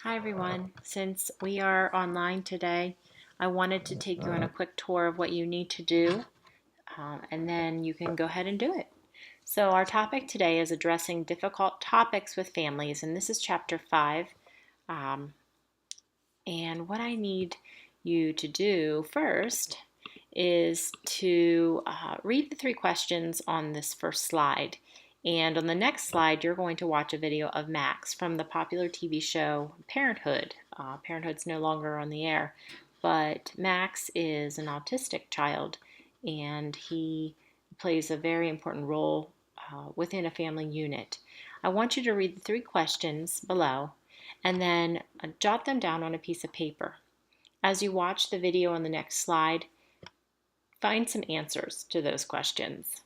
Hi everyone. Since we are online today, I wanted to take you on a quick tour of what you need to do, and then you can go ahead and do it. So our topic today is addressing difficult topics with families, and this is chapter 5. Um, and what I need you to do first is to read the 3 questions on this first slide. And on the next slide, you're going to watch a video of Max from the popular TV show Parenthood. Parenthood's no longer on the air, but Max is an autistic child, and he plays a very important role within a family unit. I want you to read the 3 questions below and then jot them down on a piece of paper. As you watch the video on the next slide, find some answers to those questions.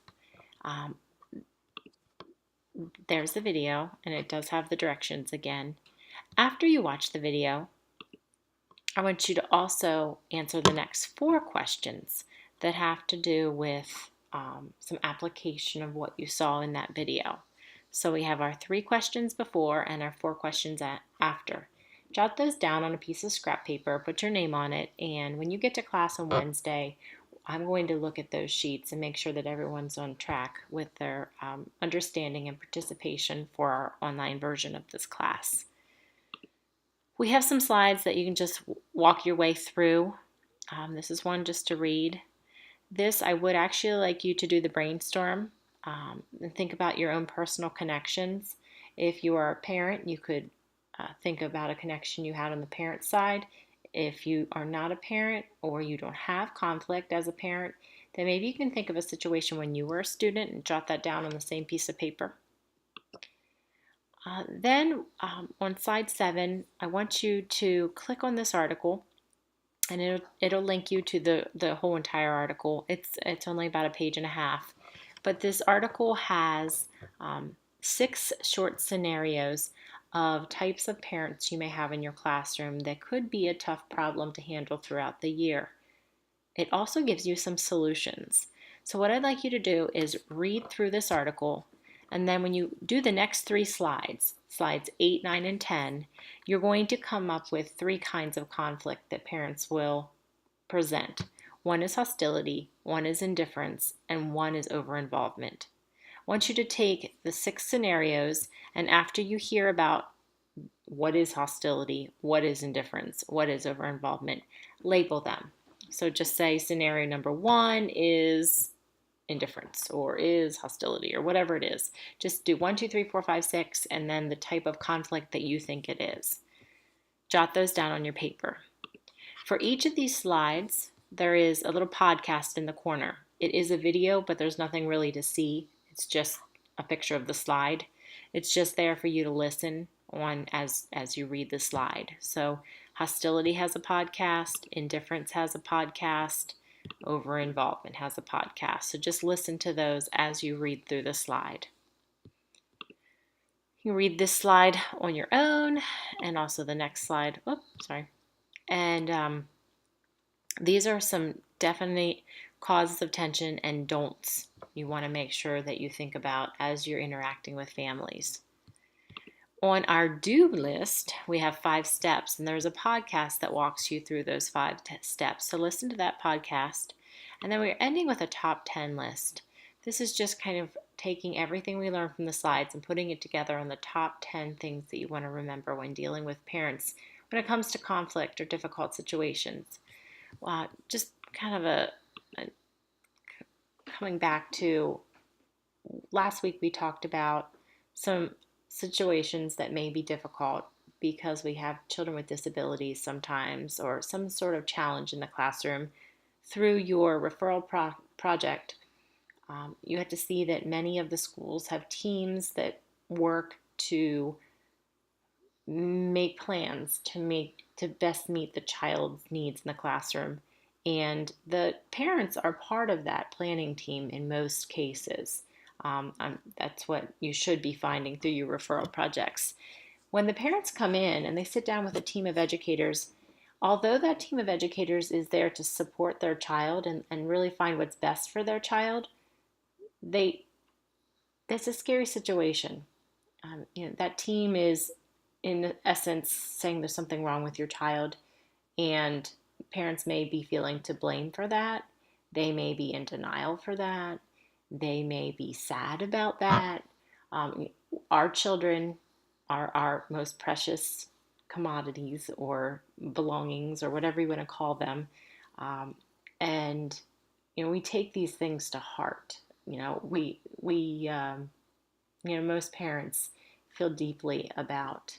There's the video, and it does have the directions again. After you watch the video, I want you to also answer the next 4 questions that have to do with some application of what you saw in that video. So we have our 3 questions before and our 4 questions after. Jot those down on a piece of scrap paper, put your name on it, and when you get to class on Wednesday, I'm going to look at those sheets and make sure that everyone's on track with their understanding and participation for our online version of this class. We have some slides that you can just walk your way through. This is one just to read. This, I would actually like you to do the brainstorm and think about your own personal connections. If you are a parent, you could think about a connection you had on the parent side. If you are not a parent or you don't have conflict as a parent, then maybe you can think of a situation when you were a student and jot that down on the same piece of paper. Then on slide 7, I want you to click on this article, and it'll link you to the whole entire article. It's only about a page and a half, but this article has 6 short scenarios of types of parents you may have in your classroom that could be a tough problem to handle throughout the year. It also gives you some solutions. So what I'd like you to do is read through this article, and then when you do the next 3 slides, slides 8, 9, and 10, you're going to come up with 3 kinds of conflict that parents will present. One is hostility, one is indifference, and one is over-involvement. I want you to take the 6 scenarios, and after you hear about what is hostility, what is indifference, what is over-involvement, label them. So just say scenario number 1 is indifference or is hostility or whatever it is. Just do 1, 2, 3, 4, 5, 6, and then the type of conflict that you think it is. Jot those down on your paper. For each of these slides, there is a little podcast in the corner. It is a video, but there's nothing really to see. It's just a picture of the slide. It's just there for you to listen on as you read the slide. So hostility has a podcast, indifference has a podcast, over-involvement has a podcast. So just listen to those as you read through the slide. You can read this slide on your own and also the next slide. Oops, sorry. And these are some definite causes of tension and don'ts you want to make sure that you think about as you're interacting with families. On our do list, we have 5 steps, and there's a podcast that walks you through those 5 steps. So listen to that podcast. And then we're ending with a top 10 list. This is just kind of taking everything we learned from the slides and putting it together on the top 10 things that you want to remember when dealing with parents when it comes to conflict or difficult situations. Just kind of coming back to last week, we talked about some situations that may be difficult because we have children with disabilities sometimes or some sort of challenge in the classroom. Through your referral project, you have to see that many of the schools have teams that work to make plans to best meet the child's needs in the classroom. And the parents are part of that planning team in most cases. That's what you should be finding through your referral projects. When the parents come in and they sit down with a team of educators, although that team of educators is there to support their child and really find what's best for their child, that's a scary situation. That team is in essence saying there's something wrong with your child, and parents may be feeling to blame for that. They may be in denial for that. They may be sad about that. Um, our children are our most precious commodities or belongings or whatever you want to call them. Um, and we take these things to heart. Most parents feel deeply about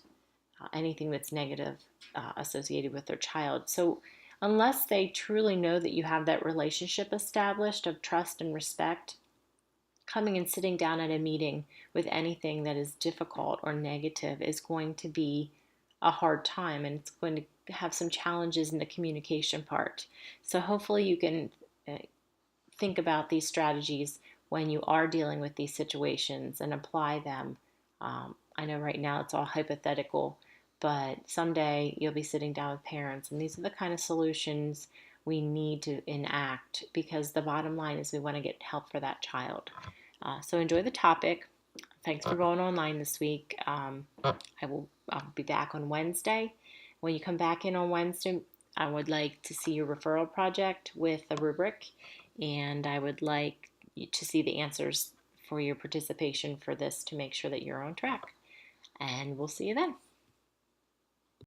anything that's negative associated with their child. So, unless they truly know that you have that relationship established of trust and respect, coming and sitting down at a meeting with anything that is difficult or negative is going to be a hard time, and it's going to have some challenges in the communication part. So, hopefully, you can uh, think about these strategies when you are dealing with these situations and apply them. I know right now it's all hypothetical, but someday you'll be sitting down with parents, and these are the kind of solutions we need to enact, because the bottom line is we want to get help for that child. So enjoy the topic. Thanks for going online this week. I'll be back on Wednesday. When you come back in on Wednesday, I would like to see your referral project with a rubric, and I would like to see the answers for your participation for this to make sure that you're on track. And we'll see you then.